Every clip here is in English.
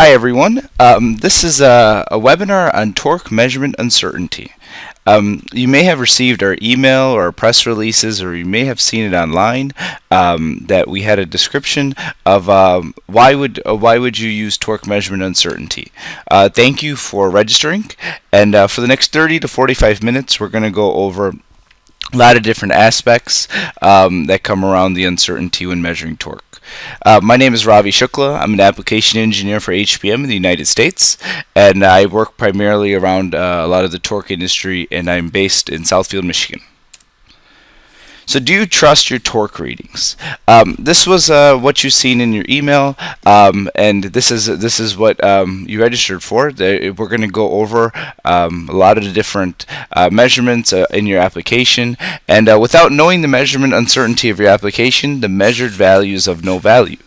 Hi everyone. This is a webinar on torque measurement uncertainty. You may have received our email or our press releases, or you may have seen it online that we had a description of why would you use torque measurement uncertainty. Thank you for registering, and for the next 30 to 45 minutes we're going to go over a lot of different aspects that come around the uncertainty when measuring torque. My name is Ravi Shukla. I'm an application engineer for HBM in the United States, and I work primarily around a lot of the torque industry, and I'm based in Southfield, Michigan. So do you trust your torque readings? This was what you've seen in your email, and this is what you registered for. We're going to go over a lot of the different measurements in your application, and without knowing the measurement uncertainty of your application, the measured value is of no value.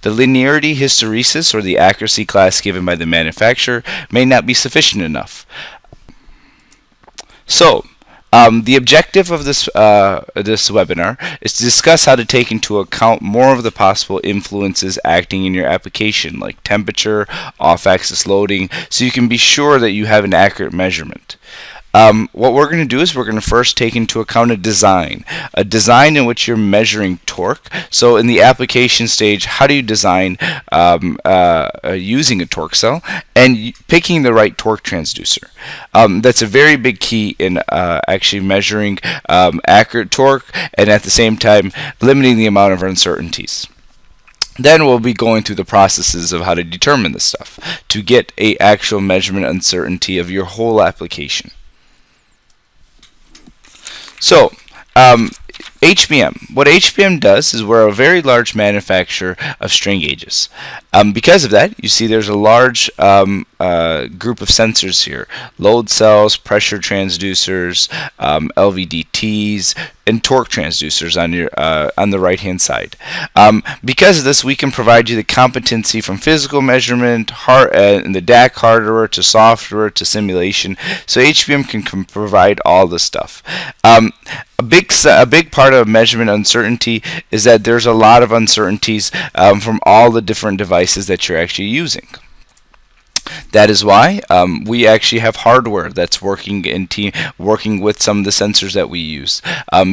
The linearity, hysteresis, or the accuracy class given by the manufacturer may not be sufficient enough. So, the objective of this webinar is to discuss how to take into account more of the possible influences acting in your application, like temperature, off-axis loading, so you can be sure that you have an accurate measurement. What we're going to do is we're going to first take into account a design in which you're measuring torque. So in the application stage, how do you design using a torque cell and picking the right torque transducer? That's a very big key in actually measuring accurate torque, and at the same time limiting the amount of uncertainties. Then we'll be going through the processes of how to determine this stuff to get an actual measurement uncertainty of your whole application. So, HBM. What HBM does is we're a very large manufacturer of strain gauges. Because of that, you see there's a large group of sensors here: load cells, pressure transducers, LVDTs, and torque transducers on the right hand side. Because of this, we can provide you the competency from physical measurement, and the DAC hardware to software to simulation. So HBM can provide all this stuff. A big part of measurement uncertainty is that there's a lot of uncertainties from all the different devices that you're actually using. That is why we actually have hardware that's working with some of the sensors that we use.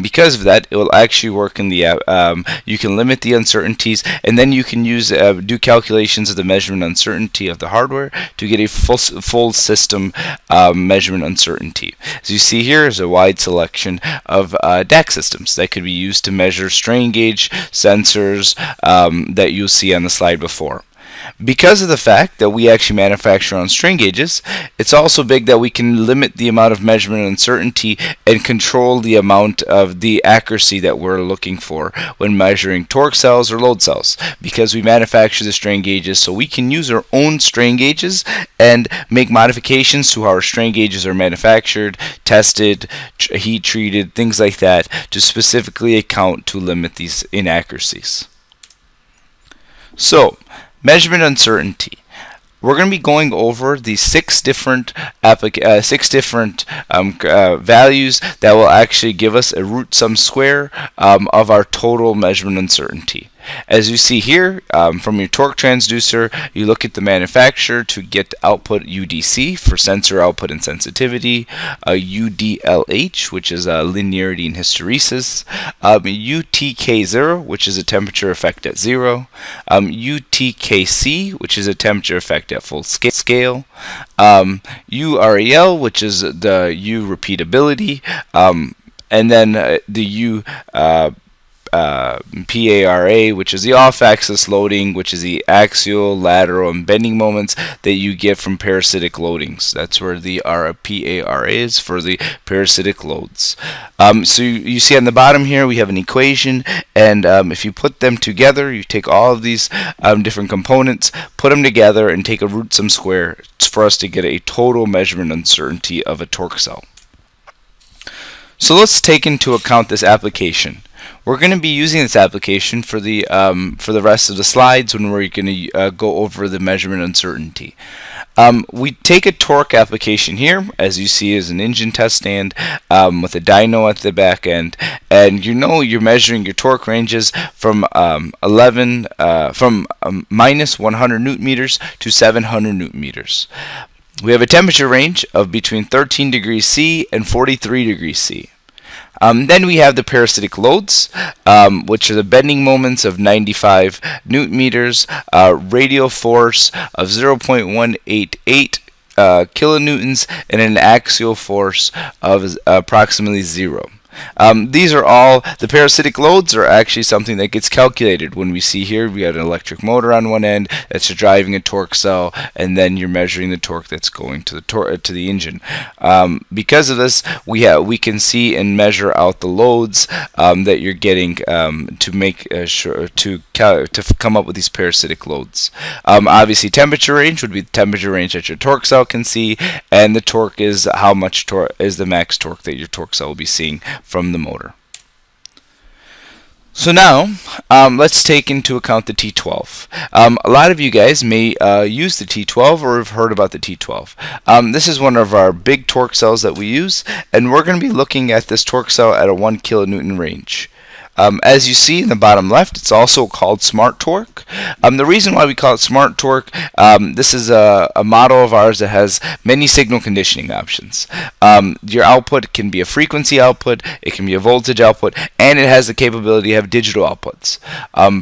Because of that, it will actually work in the you can limit the uncertainties, and then you can use do calculations of the measurement uncertainty of the hardware to get a full system measurement uncertainty. As you see here is a wide selection of DAC systems that could be used to measure strain gauge sensors that you'll see on the slide before. Because of the fact that we actually manufacture on strain gauges, it's also big that we can limit the amount of measurement uncertainty and control the amount of the accuracy that we're looking for when measuring torque cells or load cells. Because we manufacture the strain gauges, so we can use our own strain gauges and make modifications to how our strain gauges are manufactured, tested, heat treated, things like that, to specifically account to limit these inaccuracies. So, measurement uncertainty. We're going to be going over the six different values that will actually give us a root sum square of our total measurement uncertainty. As you see here, from your torque transducer, you look at the manufacturer to get output UDC for sensor output and sensitivity, UDLH, which is linearity and hysteresis, UTK0, which is a temperature effect at 0, UTKC, which is a temperature effect at full scale, Urel, which is the U repeatability, and then the Para, which is the off-axis loading, which is the axial, lateral, and bending moments that you get from parasitic loadings. That's where the Para is for the parasitic loads. So you see on the bottom here we have an equation, and if you put them together, you take all of these different components, put them together, and take a root sum square for us to get a total measurement uncertainty of a torque cell. So let's take into account this application. We're going to be using this application for the rest of the slides when we're going to go over the measurement uncertainty. We take a torque application here, as you see, is an engine test stand with a dyno at the back end, and you know you're measuring your torque ranges from minus 100 newton meters to 700 newton meters. We have a temperature range of between 13 degrees C and 43 degrees C. Then we have the parasitic loads, which are the bending moments of 95 newton meters, radial force of 0.188 kilonewtons, and an axial force of approximately 0. These are all, the parasitic loads are actually something that gets calculated. When we see here, we got an electric motor on one end that's driving a torque cell, and then you're measuring the torque that's going to the engine. Because of this, we can see and measure out the loads that you're getting to make sure to come up with these parasitic loads. Obviously, temperature range would be the temperature range that your torque cell can see, and the torque is how much torque is the max torque that your torque cell will be seeing from the motor. So now, let's take into account the T12. A lot of you guys may use the T12 or have heard about the T12. This is one of our big torque cells that we use, and we're going to be looking at this torque cell at a 1 kilonewton range. As you see in the bottom left, it's also called smart torque. The reason why we call it smart torque, this is a model of ours that has many signal conditioning options. Your output can be a frequency output, it can be a voltage output, and it has the capability to have digital outputs,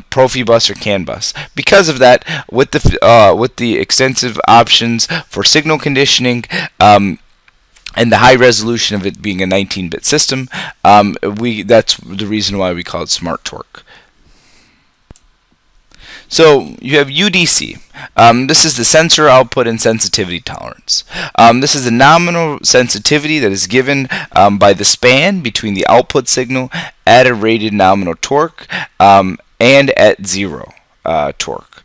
Profibus or CAN bus. Because of that, with the extensive options for signal conditioning, and the high resolution of it being a 19-bit system, that's the reason why we call it smart torque. So you have UDC. This is the sensor output and sensitivity tolerance. This is the nominal sensitivity that is given by the span between the output signal at a rated nominal torque and at 0 torque.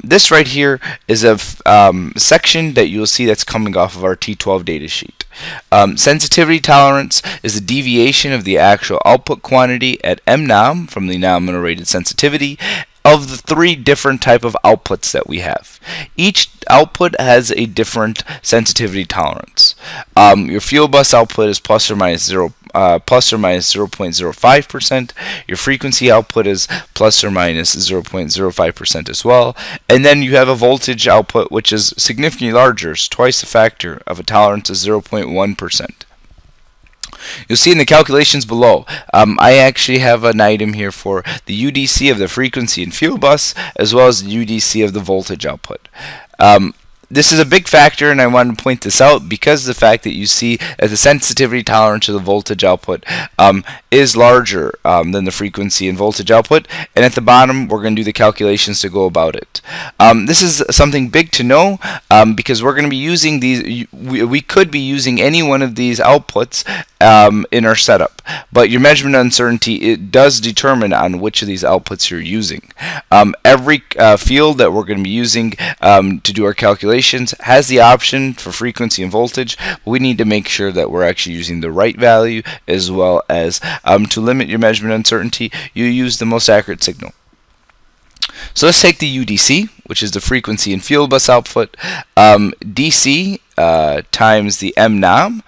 This right here is a section that you'll see that's coming off of our T12 datasheet. Sensitivity tolerance is the deviation of the actual output quantity at mnom from the nominal rated sensitivity of the 3 different type of outputs that we have. Each output has a different sensitivity tolerance. Your fuel bus output is plus or minus 0.05%. Your frequency output is plus or minus 0.05% as well. And then you have a voltage output which is significantly larger, it's twice the factor of a tolerance of 0.1%. You'll see in the calculations below, I actually have an item here for the UDC of the frequency and fuel bus, as well as the UDC of the voltage output. This is a big factor, and I wanted to point this out because of the fact that you see that the sensitivity tolerance of the voltage output is larger than the frequency and voltage output. And at the bottom, we're going to do the calculations to go about it. This is something big to know because we're going to be using these. We could be using any one of these outputs in our setup, but your measurement uncertainty, it does determine on which of these outputs you're using. Every field that we're going to be using to do our calculations has the option for frequency and voltage, but we need to make sure that we're actually using the right value, as well as to limit your measurement uncertainty, you use the most accurate signal. So let's take the UDC, which is the frequency and fuel bus output. DC times the mnom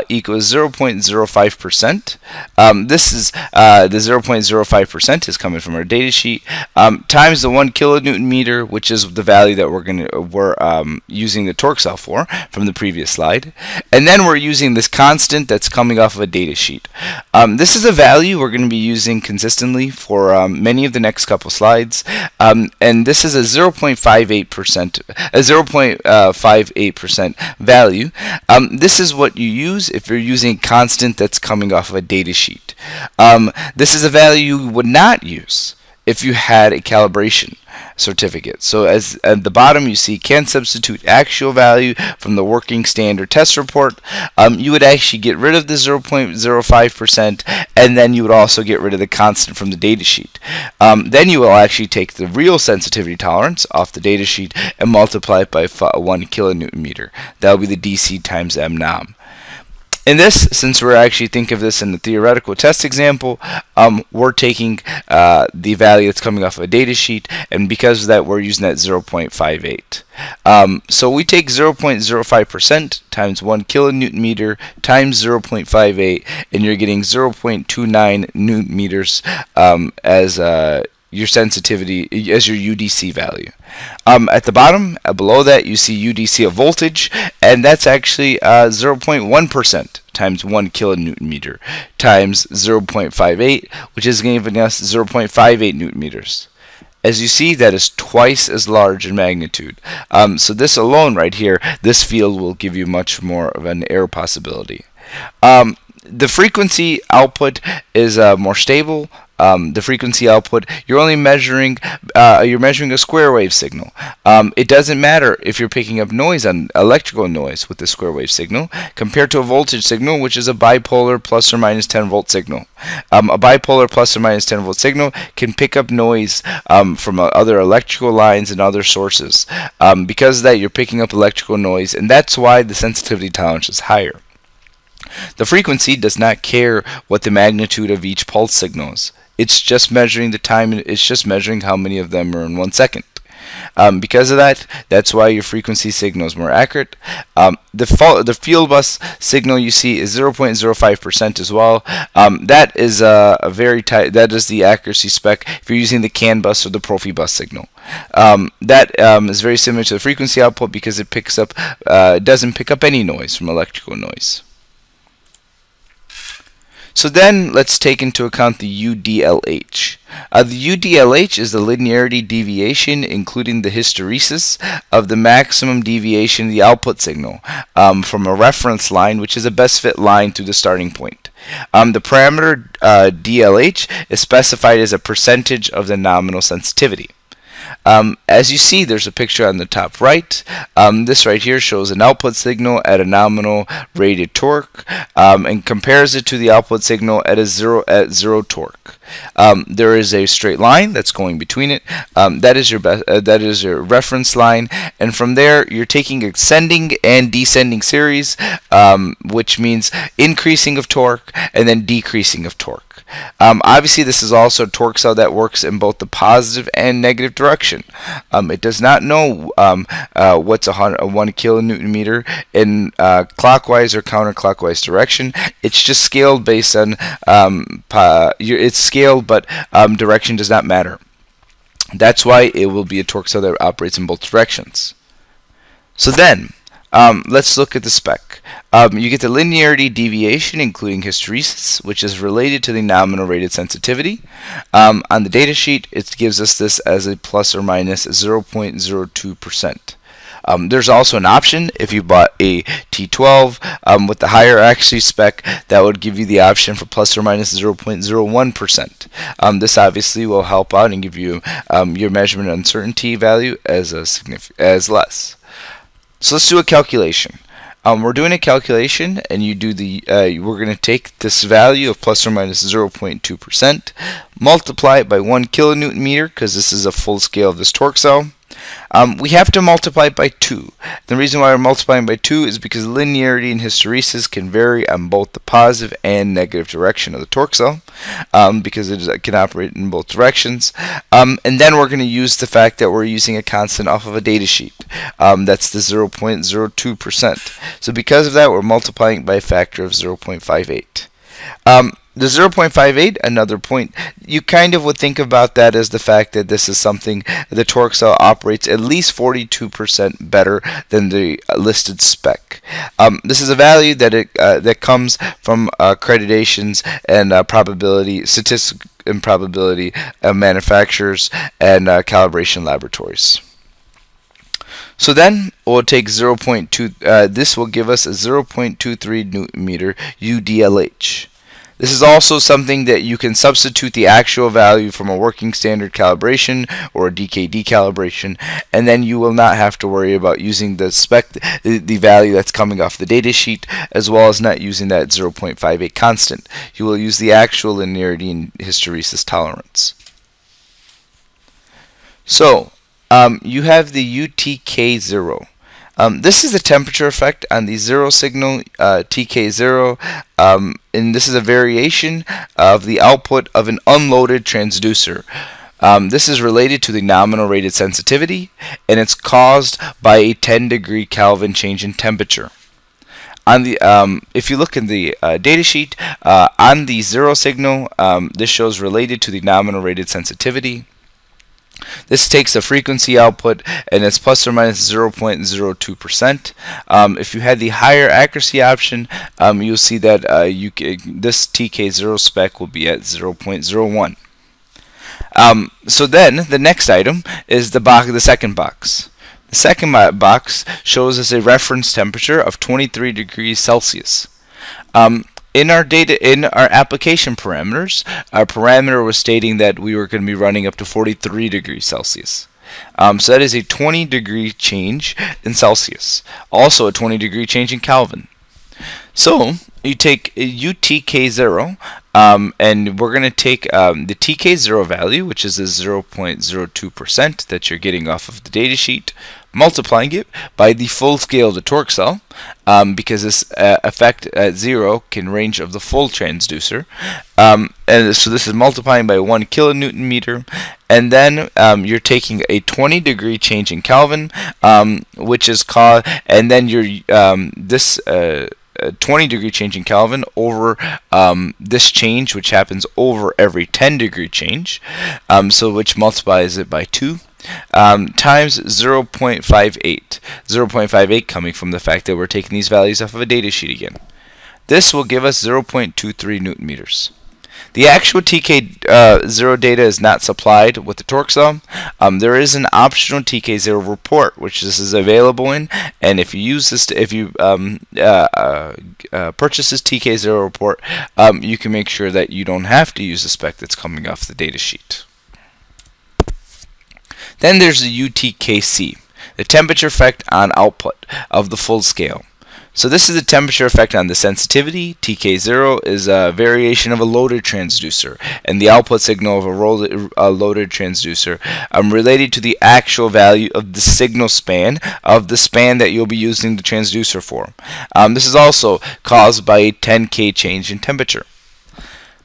equals 0.05%. This is the 0.05% is coming from our data sheet, times the 1 kilonewton meter, which is the value that we're using the torque cell for from the previous slide, and then we're using this constant that's coming off of a data sheet. This is a value we're going to be using consistently for many of the next couple slides, and this is a 0.58% value. This is what you use if you're using a constant that's coming off of a data sheet. This is a value you would not use if you had a calibration certificate. So as at the bottom you see can substitute actual value from the working standard test report. You would actually get rid of the 0.05%, and then you would also get rid of the constant from the data sheet. Then you will actually take the real sensitivity tolerance off the data sheet and multiply it by 1 kilonewton meter. That will be the DC times mnom. In this, since we're actually think of this in the theoretical test example, we're taking the value that's coming off of a data sheet, and because of that, we're using that 0.58. So we take 0.05% times 1 kilonewton meter times 0.58, and you're getting 0.29 newton meters as your sensitivity, as your UDC value. At the bottom, below that, you see UDC of voltage, and that's actually 0.1% times 1 kilonewton meter times 0.58, which is giving us 0.58 newton meters. As you see, that is twice as large in magnitude. So this alone right here, this field will give you much more of an error possibility. The frequency output is more stable. The frequency output, you're only measuring, a square wave signal. It doesn't matter if you're picking up noise on electrical noise with the square wave signal compared to a voltage signal, which is a bipolar plus or minus 10 volt signal. A bipolar plus or minus 10 volt signal can pick up noise from other electrical lines and other sources. Because of that, you're picking up electrical noise, and that's why the sensitivity tolerance is higher. The frequency does not care what the magnitude of each pulse signal is. It's just measuring the time, and it's just measuring how many of them are in 1 second. Because of that, that's why your frequency signal is more accurate. The field bus signal you see is 0.05% as well. That is a very tight. That is the accuracy spec if you're using the CAN bus or the Profi bus signal. That is very similar to the frequency output because it picks up, doesn't pick up any noise from electrical noise. So then let's take into account the UDLH. The UDLH is the linearity deviation, including the hysteresis of the maximum deviation of the output signal from a reference line, which is a best fit line through the starting point. The parameter DLH is specified as a percentage of the nominal sensitivity. As you see, there's a picture on the top right. This right here shows an output signal at a nominal rated torque and compares it to the output signal at zero torque. There is a straight line that's going between it. That is your reference line, and from there you're taking ascending and descending series, which means increasing of torque and then decreasing of torque. Obviously, this is also a torque cell that works in both the positive and negative direction. It does not know what's a 1 kilonewton meter in clockwise or counterclockwise direction. It's just scaled based on it's scaled, but direction does not matter. That's why it will be a torque cell that operates in both directions. So then, let's look at the spec. You get the linearity deviation, including hysteresis, which is related to the nominal rated sensitivity. On the data sheet, it gives us this as a plus or minus 0.02%. There's also an option if you bought a T12 with the higher accuracy spec that would give you the option for plus or minus 0.01%. This obviously will help out and give you your measurement uncertainty value as less. So let's do a calculation. We're doing a calculation, and you do the. We're going to take this value of plus or minus 0.2%, multiply it by 1 kilonewton meter because this is a full scale of this torque cell. We have to multiply it by 2. The reason why we're multiplying by 2 is because linearity and hysteresis can vary on both the positive and negative direction of the torque cell, because it can operate in both directions. And then we're going to use the fact that we're using a constant off of a data sheet. That's the 0.02%. So because of that, we're multiplying by a factor of 0.58. The 0.58, another point, you kind of would think about that as the fact that this is something, the torque cell operates at least 42% better than the listed spec. This is a value that that comes from accreditations and probability, statistics and probability manufacturers and calibration laboratories. So then we'll take 0.2, this will give us a 0.23 newton meter UDLH. This is also something that you can substitute the actual value from a working standard calibration or a DKD calibration, and then you will not have to worry about using the spec, the value that's coming off the data sheet, as well as not using that 0.58 constant. You will use the actual linearity and hysteresis tolerance. So you have the UTK0. This is the temperature effect on the zero signal TK0, and this is a variation of the output of an unloaded transducer. This is related to the nominal rated sensitivity, and it's caused by a 10-degree Kelvin change in temperature. On the, if you look in the data sheet, on the zero signal, this shows related to the nominal rated sensitivity. This takes the frequency output and it's plus or minus 0.02%. If you had the higher accuracy option, you'll see that this TK0 spec will be at 0.01. So then the next item is the second box. The second box shows us a reference temperature of 23 degrees Celsius. In our application parameters, our parameter was stating that we were going to be running up to 43 degrees Celsius. So that is a 20-degree change in Celsius. Also a 20-degree change in Kelvin. So you take UTK0, and we're going to take the TK0 value, which is the 0.02% that you're getting off of the data sheet, multiplying it by the full scale of the torque cell, because this effect at 0 can range of the full transducer. And so this is multiplying by 1 kilonewton meter, and then you're taking a 20-degree change in Kelvin, which is called, and then you're this 20-degree change in Kelvin over this change, which happens over every 10-degree change, so which multiplies it by 2. Times 0.58. 0.58 coming from the fact that we're taking these values off of a data sheet again. This will give us 0.23 newton meters. The actual TK0 data is not supplied with the torque cell. There is an optional TK0 report which this is available in, and if you use this, if you purchase this TK0 report, you can make sure that you don't have to use the spec that's coming off the data sheet. Then there's the UTKC, the temperature effect on output of the full scale. So this is the temperature effect on the sensitivity. TK0 is a variation of a loaded transducer, and the output signal of a loaded transducer related to the actual value of the signal span of the span that you'll be using the transducer for. This is also caused by a 10K change in temperature.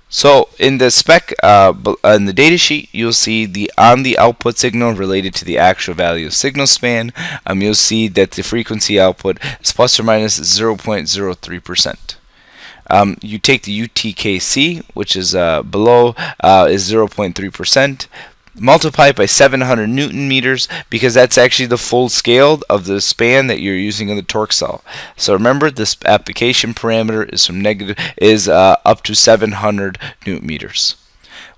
So in the spec, in the data sheet, you'll see on the output signal related to the actual value of signal span, you'll see that the frequency output is plus or minus 0.03%. You take the UTKC, which is below, is 0.3%. Multiply it by 700 newton meters, because that's actually the full scale of the span that you're using in the torque cell. So remember, this application parameter is up to 700 newton meters.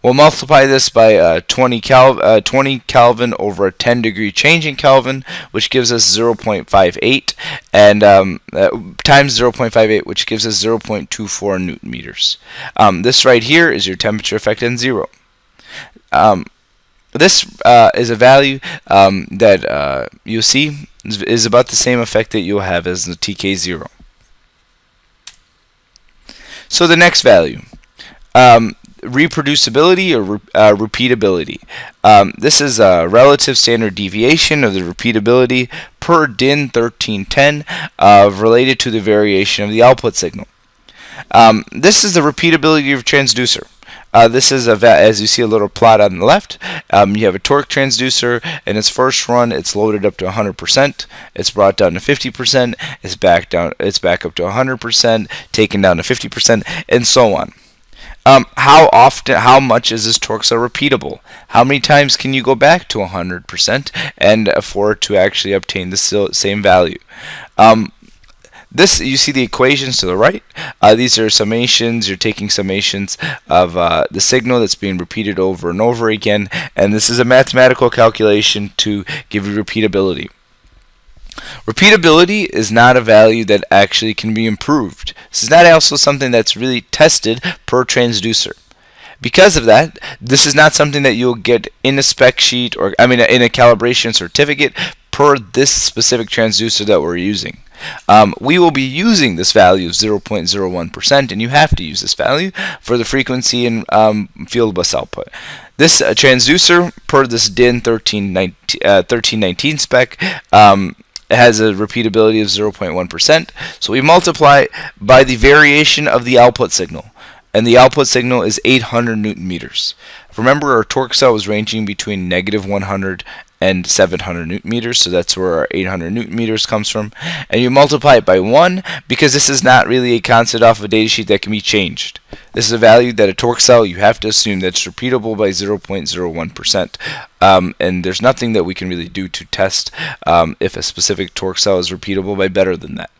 We'll multiply this by 20 Kelvin over a 10-degree change in Kelvin, which gives us 0.58, and times 0.58, which gives us 0.24 newton meters. This right here is your temperature effect on 0. This is a value that you'll see is about the same effect that you'll have as the TK0. So the next value, reproducibility or repeatability. This is a relative standard deviation of the repeatability per DIN 1310 related to the variation of the output signal. This is the repeatability of a transducer. This is as you see a little plot on the left. You have a torque transducer. In its first run, it's loaded up to 100%. It's brought down to 50%. It's back up to 100%. Taken down to 50%, and so on. How much is this torque cell repeatable? How many times can you go back to 100% and for it to actually obtain the same value? You see the equations to the right. These are summations. You're taking summations of the signal that's being repeated over and over again, and this is a mathematical calculation to give you repeatability. Repeatability is not a value that actually can be improved. This is not also something that's really tested per transducer. Because of that, this is not something that you'll get in a spec sheet, or in a calibration certificate per this specific transducer that we're using. We will be using this value of 0.01%, and you have to use this value for the frequency and field bus output. This transducer, per this DIN 1319 spec, it has a repeatability of 0.1%. So we multiply it by the variation of the output signal. And the output signal is 800 Newton meters. Remember, our torque cell was ranging between -100 and 700 Newton meters, so that's where our 800 Newton meters comes from. And you multiply it by 1 because this is not really a constant off of a datasheet that can be changed. This is a value that a torque cell, you have to assume that's repeatable by 0.01%. And there's nothing that we can really do to test if a specific torque cell is repeatable by better than that.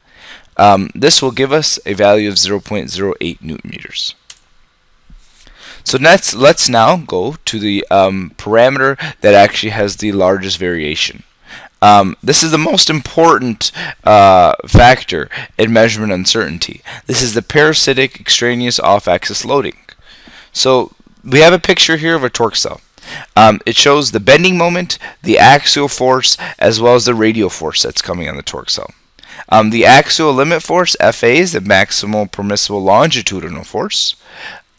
This will give us a value of 0.08 Newton meters. So let's now go to the parameter that actually has the largest variation. This is the most important factor in measurement uncertainty. This is the parasitic extraneous off-axis loading. So we have a picture here of a torque cell. It shows the bending moment, the axial force, as well as the radial force that's coming on the torque cell. The axial limit force, FA, is the maximal permissible longitudinal force.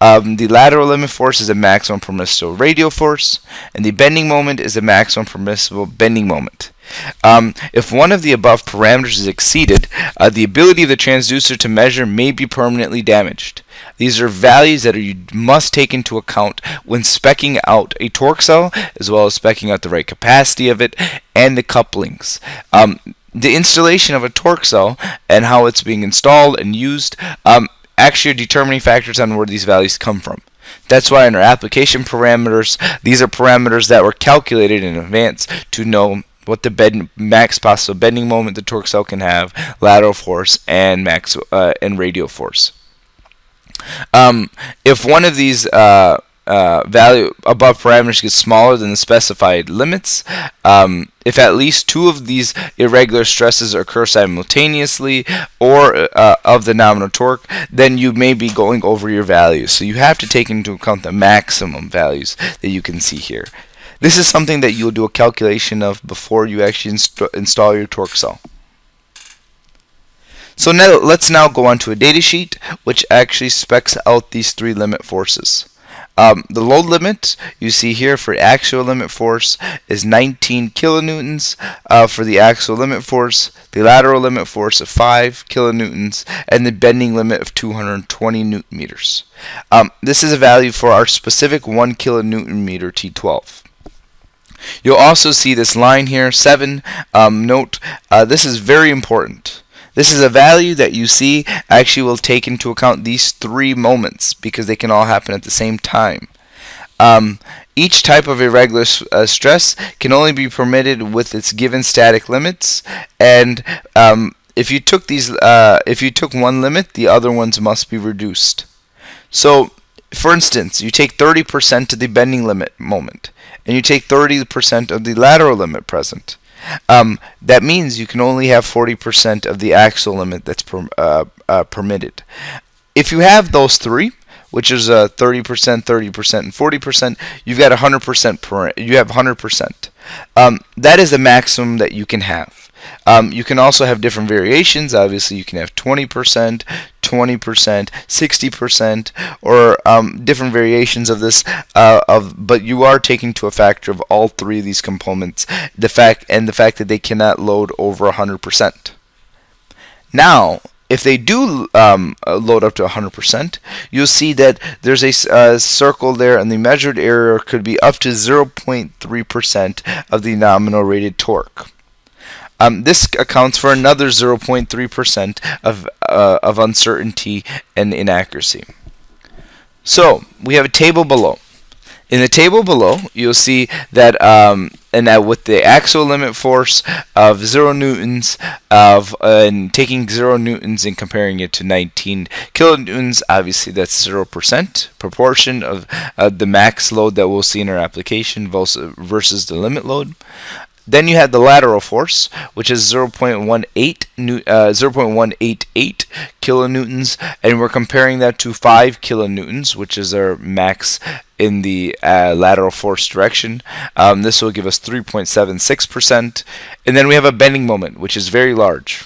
The lateral limit force is the maximum permissible radial force, and the bending moment is the maximum permissible bending moment. If one of the above parameters is exceeded, the ability of the transducer to measure may be permanently damaged. These are values that you must take into account when speccing out a torque cell, as well as speccing out the right capacity of it and the couplings. The installation of a torque cell and how it's being installed and used actually are determining factors on where these values come from. That's why in our application parameters, these are parameters that were calculated in advance to know what the max possible bending moment the torque cell can have, lateral force, and radial force. If one of these value above parameters gets smaller than the specified limits, if at least two of these irregular stresses occur simultaneously or of the nominal torque, then you may be going over your values. So you have to take into account the maximum values that you can see here. This is something that you'll do a calculation of before you actually install your torque cell. So now let's go on to a datasheet which actually specs out these three limit forces. The load limit you see here for axial limit force is 19 kilonewtons for the axial limit force, the lateral limit force of 5 kilonewtons, and the bending limit of 220 Newton meters. This is a value for our specific 1 kilonewton meter T12. You'll also see this line here, 7. Note, this is very important. This is a value that you see actually will take into account these three moments because they can all happen at the same time. Each type of irregular stress can only be permitted with its given static limits, and if you took one limit, the other ones must be reduced. So, for instance, you take 30% of the bending limit moment, and you take 30% of the lateral limit present. That means you can only have 40% of the axial limit that's permitted. If you have those three, which is 30%, 30%, and 40%, you've got 100%. You have 100%. That is the maximum that you can have. You can also have different variations. Obviously, you can have 20%, 20%, 60%, or different variations of this. But you are taking to a factor of all three of these components, the fact that they cannot load over 100%. Now, if they do load up to 100%, you'll see that there's a circle there, and the measured error could be up to 0.3% of the nominal rated torque. This accounts for another 0.3% of uncertainty and inaccuracy. So we have a table below. In the table below, you'll see that with the axial limit force of 0 newtons, and taking 0 newtons and comparing it to 19 kilonewtons, obviously that's 0% proportion of the max load that we'll see in our application versus the limit load. Then you have the lateral force, which is 0.188 kilonewtons, and we're comparing that to 5 kilonewtons, which is our max in the lateral force direction. This will give us 3.76%. And then we have a bending moment, which is very large.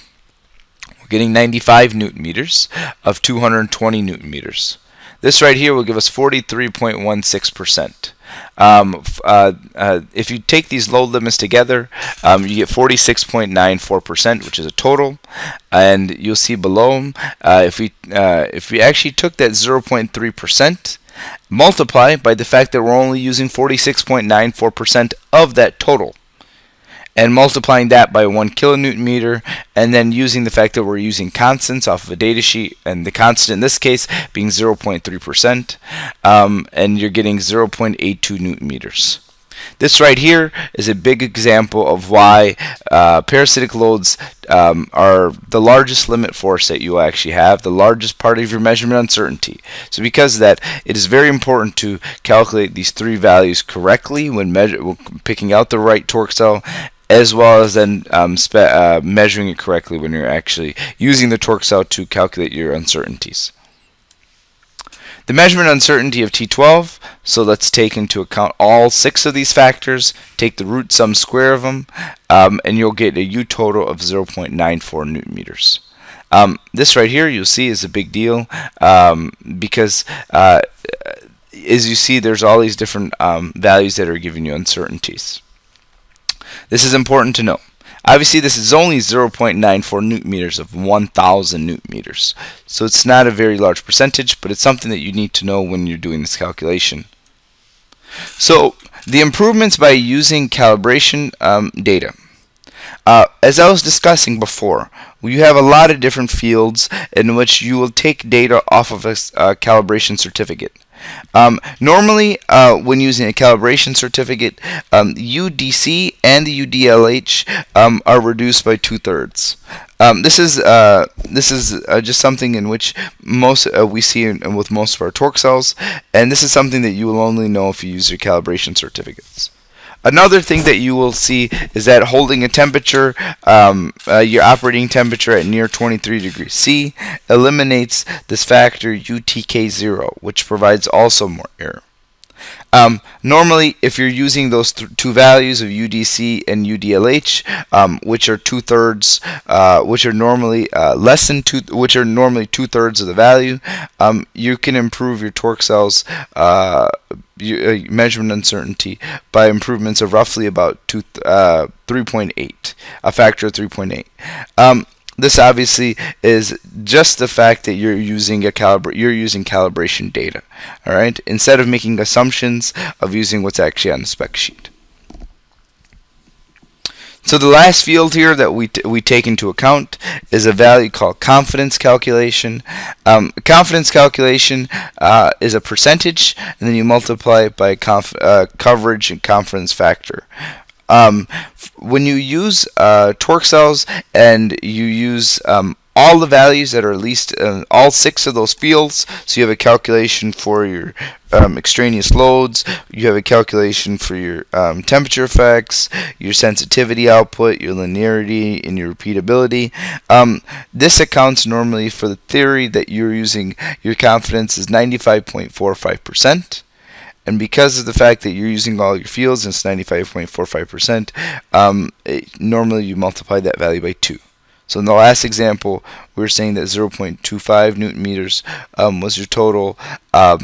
We're getting 95 Newton meters of 220 Newton meters. This right here will give us 43.16%. If you take these load limits together, you get 46.94%, which is a total. And you'll see below, if we actually took that 0.3%, multiply by the fact that we're only using 46.94% of that total, and multiplying that by 1 kilonewton meter, and then using the fact that we're using constants off of a data sheet, and the constant in this case being 0.3%, and you're getting 0.82 newton meters. This right here is a big example of why parasitic loads are the largest limit force that you actually have, the largest part of your measurement uncertainty. So because of that, it is very important to calculate these three values correctly when picking out the right torque cell, as well as then measuring it correctly when you're actually using the torque cell to calculate your uncertainties. The measurement uncertainty of T12, so let's take into account all 6 of these factors, take the root sum square of them, and you'll get a U total of 0.94 newton meters. This right here, you'll see, is a big deal because as you see, there's all these different values that are giving you uncertainties. This is important to know. Obviously, this is only 0.94 newton meters of 1,000 newton meters. So it's not a very large percentage, but it's something that you need to know when you're doing this calculation. So the improvements by using calibration data. As I was discussing before, you have a lot of different fields in which you will take data off of a calibration certificate. Normally, when using a calibration certificate, UDC and the UDLH are reduced by 2/3. This is just something in which most we see with most of our torque cells, and this is something that you will only know if you use your calibration certificates. Another thing that you will see is that holding a temperature, your operating temperature at near 23 degrees C, eliminates this factor UTK0, which provides also more error. Normally, if you're using those two values of UDC and UDLH, which are 2/3, which are normally which are normally 2/3 of the value, you can improve your torque cells measurement uncertainty by improvements of roughly about 3.8, a factor of 3.8. This obviously is just the fact that you're using calibration data. All right, instead of making assumptions of using what's actually on the spec sheet. So the last field here that we take into account is a value called confidence calculation. Confidence calculation is a percentage, and then you multiply it by coverage and confidence factor. When you use torque cells and you use all the values that are at least all 6 of those fields, so you have a calculation for your extraneous loads, you have a calculation for your temperature effects, your sensitivity output, your linearity, and your repeatability. This accounts normally for the theory that you're using your confidence is 95.45%. And because of the fact that you're using all your fields, and it's 95.45%, normally you multiply that value by 2. So in the last example, we were saying that 0.25 newton meters was your total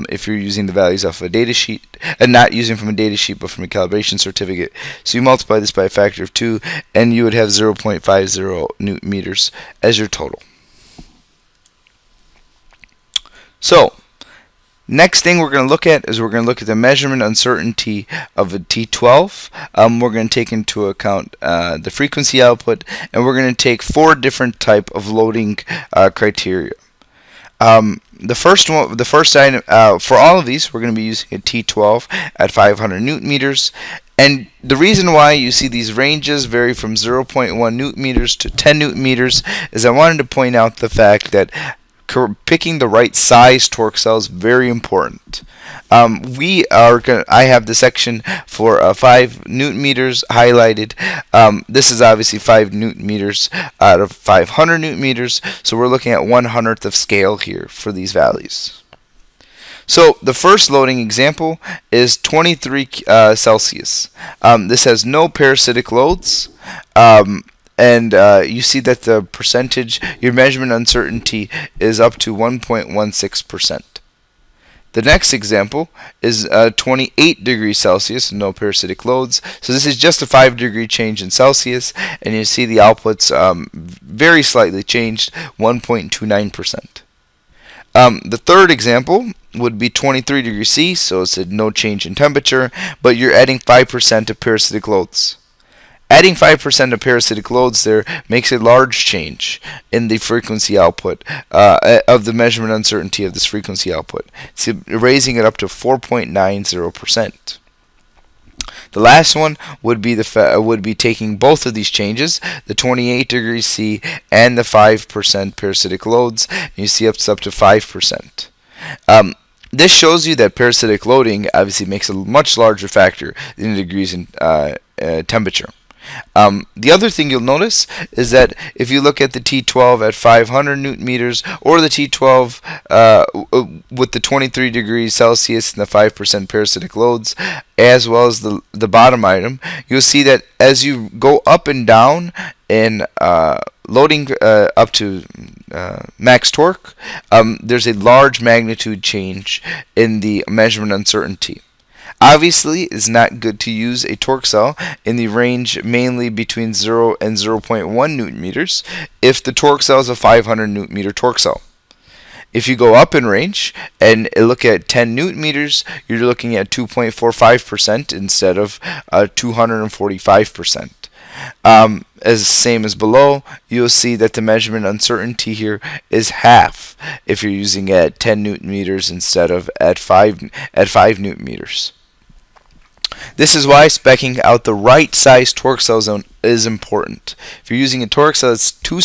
if you're using the values off of a data sheet, and not using from a data sheet but from a calibration certificate. So you multiply this by a factor of 2, and you would have 0.50 newton meters as your total. So next thing we're going to look at is we're going to look at the measurement uncertainty of a T12. We're going to take into account the frequency output, and we're going to take 4 different type of loading criteria. The first item for all of these, we're going to be using a T12 at 500 newton meters. And the reason why you see these ranges vary from 0.1 newton meters to 10 newton meters is I wanted to point out the fact that picking the right size torque cell is very important. I have the section for 5 newton meters highlighted. This is obviously 5 newton meters out of 500 newton meters, so we're looking at 1/100th of scale here for these values. So the first loading example is 23 Celsius. This has no parasitic loads. And you see that the percentage, your measurement uncertainty, is up to 1.16%. The next example is 28 degrees Celsius, no parasitic loads. So this is just a 5-degree change in Celsius, and you see the outputs very slightly changed, 1.29%. The third example would be 23 degrees C, so it's a no change in temperature, but you're adding 5% of parasitic loads. Adding 5% of parasitic loads there makes a large change in the frequency output of the measurement uncertainty of this frequency output. So raising it up to 4.90%. The last one would be taking both of these changes, the 28 degrees C and the 5% parasitic loads, and you see it's up to 5%. This shows you that parasitic loading obviously makes a much larger factor than the degrees in temperature. The other thing you'll notice is that if you look at the T12 at 500 newton meters or the T12 with the 23 degrees Celsius and the 5% parasitic loads, as well as the bottom item, you'll see that as you go up and down in loading up to max torque, there's a large magnitude change in the measurement uncertainty. Obviously, it's not good to use a torque cell in the range mainly between 0 and 0.1 newton meters if the torque cell is a 500 newton meter torque cell. If you go up in range and look at 10 newton meters, you're looking at 2.45% instead of 245%. As same as below, you'll see that the measurement uncertainty here is half if you're using at 10 newton meters instead of at 5 newton meters. This is why speccing out the right size torque cell zone is important. If you're using a torque cell that's too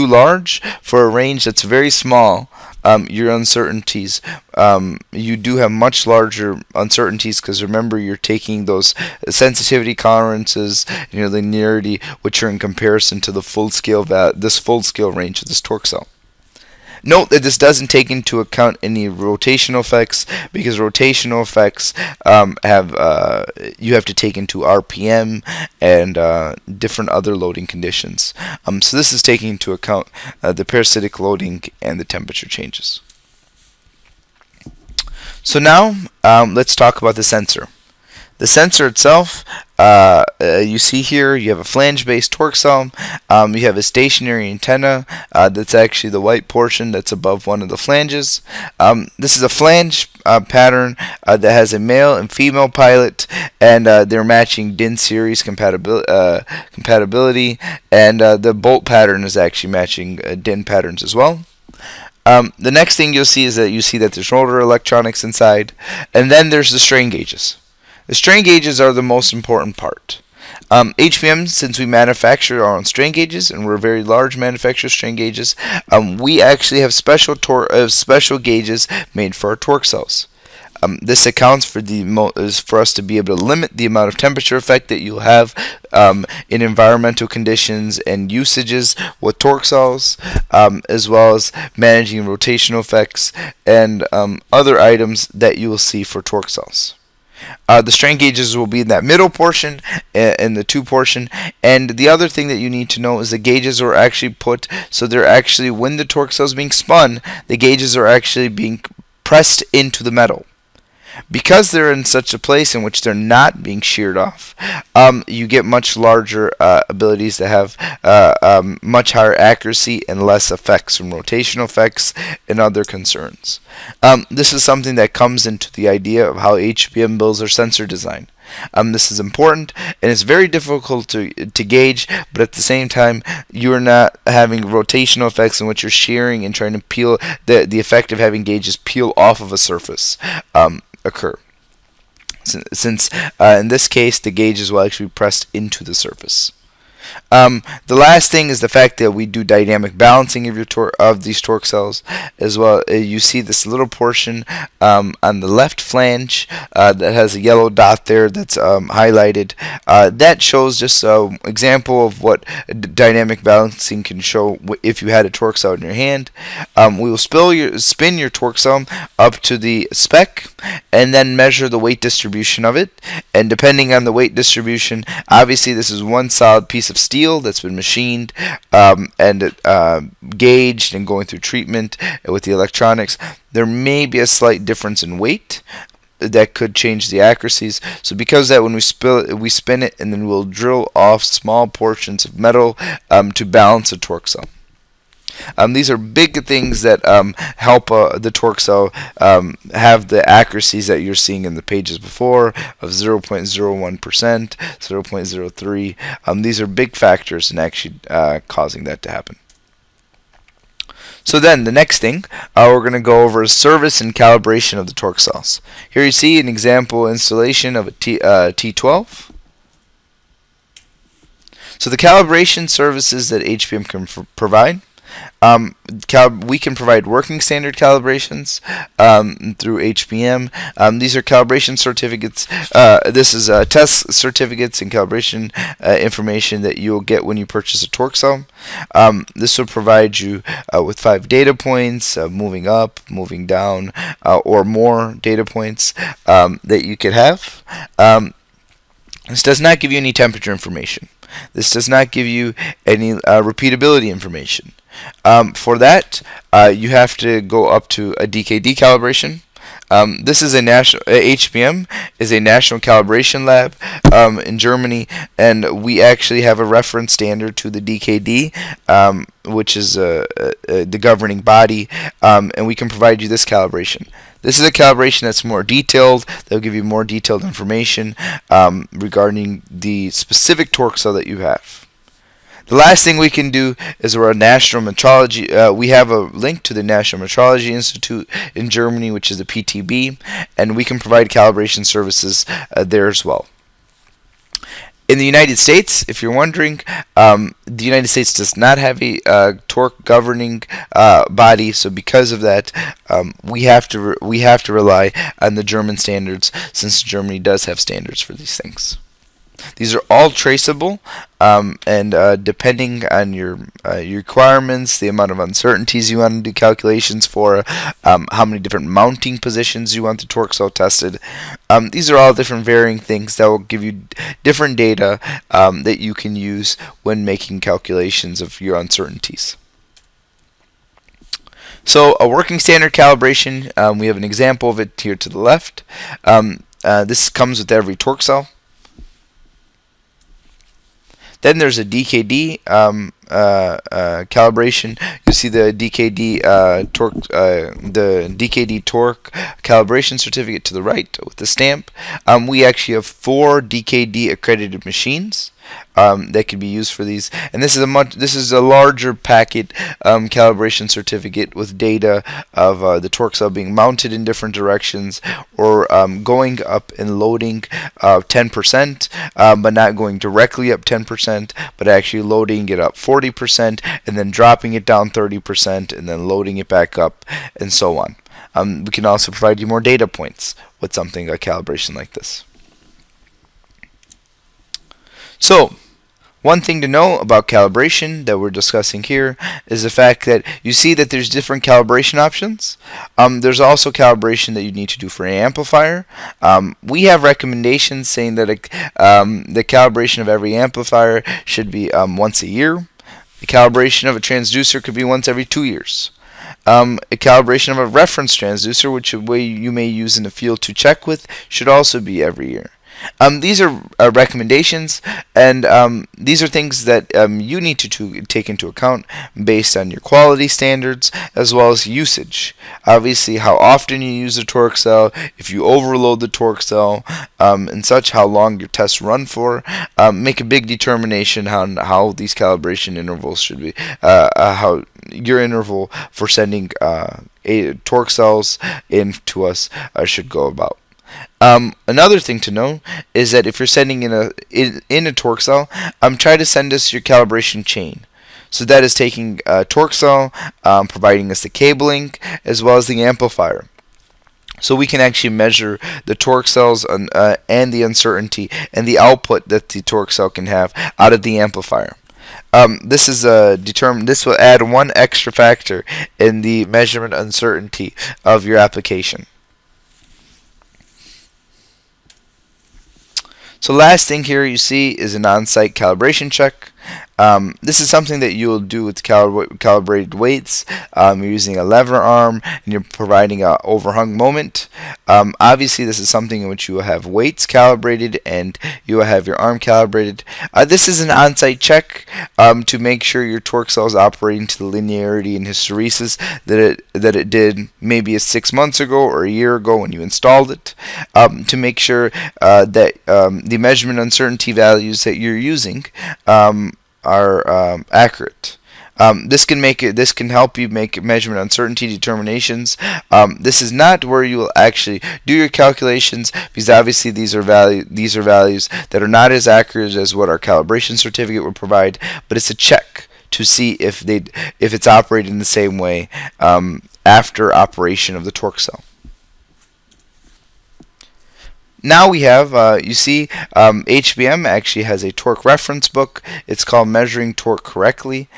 large for a range that's very small, your uncertainties, you do have much larger uncertainties, because remember, you're taking those sensitivity tolerances and your linearity, which are in comparison to the full scale range of this torque cell. Note that this doesn't take into account any rotational effects, because rotational effects you have to take into RPM and different other loading conditions. So this is taking into account the parasitic loading and the temperature changes. So now let's talk about the sensor. The sensor itself, you see here, you have a flange-based torque cell. You have a stationary antenna that's actually the white portion that's above one of the flanges. This is a flange pattern that has a male and female pilot, and they're matching DIN series compatibility, and the bolt pattern is actually matching DIN patterns as well. The next thing you'll see is that there's rotor electronics inside, and then there's the strain gauges. The strain gauges are the most important part. HBM, since we manufacture our own strain gauges, and we're a very large manufacturer of strain gauges, we actually have special gauges made for our torque cells. This accounts for for us to be able to limit the amount of temperature effect that you'll have in environmental conditions and usages with torque cells, as well as managing rotational effects and other items that you will see for torque cells. The strain gauges will be in that middle portion, in the 2 portion, and the other thing that you need to know is the gauges are actually put so they're actually, when the torque cell is being spun, the gauges are actually being pressed into the metal. Because they're in such a place in which they're not being sheared off, you get much larger abilities to have much higher accuracy and less effects from rotational effects and other concerns. This is something that comes into the idea of how HBM builds their sensor design. This is important, and it's very difficult to gauge, but at the same time, you're not having rotational effects in which you're shearing and trying to peel the effect of having gauges peel off of a surface occur. Since in this case, the gauges will actually be pressed into the surface. The last thing is the fact that we do dynamic balancing of these torque cells as well. You see this little portion on the left flange that has a yellow dot there that's highlighted. That shows just an example of what dynamic balancing can show if you had a torque cell in your hand. We will spin your torque cell up to the spec and then measure the weight distribution of it. And depending on the weight distribution, obviously this is one solid piece of of steel that's been machined and gauged and going through treatment with the electronics, there may be a slight difference in weight that could change the accuracies. So because of that, when we spin it, and then we'll drill off small portions of metal to balance a torque cell. These are big things that help the torque cell have the accuracies that you're seeing in the pages before of 0.01%, 0.03. These are big factors in actually causing that to happen. So then the next thing we're going to go over is service and calibration of the torque cells. Here you see an example installation of a T12. So the calibration services that HBM can provide. We can provide working standard calibrations through HBM. These are calibration certificates. This is test certificates and calibration information that you'll get when you purchase a torque cell. This will provide you with 5 data points, moving up, moving down, or more data points that you could have. This does not give you any temperature information. This does not give you any repeatability information. For that, you have to go up to a DKD calibration. This is a national HBM is a national calibration lab in Germany, and we actually have a reference standard to the DKD, which is the governing body, and we can provide you this calibration. This is a calibration that's more detailed. They'll give you more detailed information regarding the specific torque cell that you have. The last thing we can do is we're a national metrology. We have a link to the National Metrology Institute in Germany, which is the PTB, and we can provide calibration services there as well. In the United States, if you're wondering, the United States does not have a torque governing body, so because of that, we have to rely on the German standards, since Germany does have standards for these things. These are all traceable, and depending on your requirements, the amount of uncertainties you want to do calculations for, how many different mounting positions you want the torque cell tested, these are all different varying things that will give you different data that you can use when making calculations of your uncertainties. So a working standard calibration, we have an example of it here to the left. This comes with every torque cell. Then there's a DKD calibration. You see the DKD torque, the DKD torque calibration certificate to the right with the stamp. We actually have 4 DKD accredited machines that can be used for these, and this is a larger packet calibration certificate with data of the torque cell being mounted in different directions, or going up and loading 10%, but not going directly up 10%, but actually loading it up 40% and then dropping it down 30% and then loading it back up, and so on. We can also provide you more data points with something like calibration like this. So, one thing to know about calibration that we're discussing here is the fact that you see that there's different calibration options. There's also calibration that you need to do for an amplifier. We have recommendations saying that the calibration of every amplifier should be once a year. The calibration of a transducer could be once every 2 years. A calibration of a reference transducer, which you may use in the field to check with, should also be every year. These are recommendations, and these are things that you need to take into account based on your quality standards as well as usage. Obviously, how often you use the torque cell, if you overload the torque cell, and such, how long your tests run for, make a big determination on how these calibration intervals should be, how your interval for sending torque cells in to us should go about. Another thing to know is that if you're sending in a torque cell, try to send us your calibration chain. So that is taking a torque cell, providing us the cabling as well as the amplifier. So we can actually measure the torque cells and the uncertainty and the output that the torque cell can have out of the amplifier. This will add one extra factor in the measurement uncertainty of your application. So last thing here you see is an on-site calibration check. This is something that you'll do with calibrated weights. You're using a lever arm and you're providing an overhung moment. Obviously, this is something in which you will have weights calibrated and you will have your arm calibrated. This is an on-site check to make sure your torque cell is operating to the linearity and hysteresis that it did maybe 6 months ago or a year ago when you installed it, to make sure that the measurement uncertainty values that you're using are accurate. This can help you make measurement uncertainty determinations. This is not where you will actually do your calculations, because obviously these are values that are not as accurate as what our calibration certificate would provide, but it's a check to see if it's operating the same way after operation of the torque cell. Now we have, you see, HBM actually has a torque reference book. It's called Measuring Torque Correctly.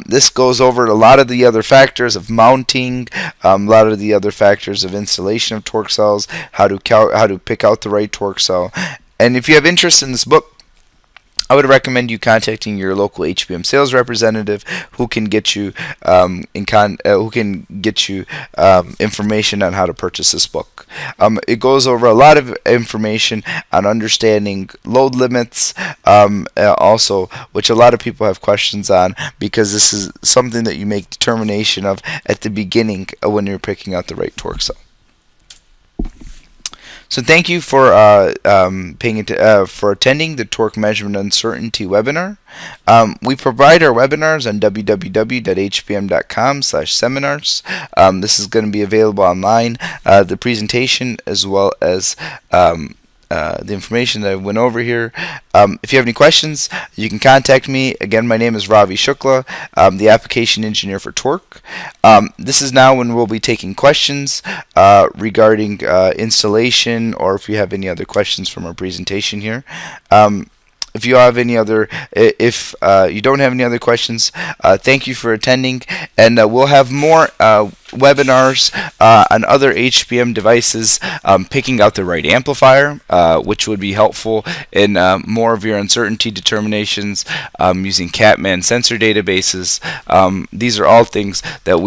This goes over a lot of the other factors of mounting, a lot of the other factors of installation of torque cells, how to pick out the right torque cell. And if you have interest in this book, I would recommend you contacting your local HBM sales representative, who can get you information on how to purchase this book. It goes over a lot of information on understanding load limits, also, which a lot of people have questions on, because this is something that you make determination of at the beginning when you're picking out the right torque cell. So thank you for for attending the Torque Measurement Uncertainty webinar. We provide our webinars on www.hbm.com/seminars. This is going to be available online, the presentation as well as the information that I went over here. If you have any questions, you can contact me. Again, my name is Ravi Shukla, the application engineer for Torque. This is now when we'll be taking questions regarding installation, or if you have any other questions from our presentation here. If you have any other, if you don't have any other questions, thank you for attending, and we'll have more webinars on other HBM devices, picking out the right amplifier, which would be helpful in more of your uncertainty determinations, using Catman sensor databases. These are all things that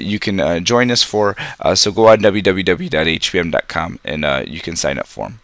you can join us for. So go on www.hbm.com and you can sign up for them.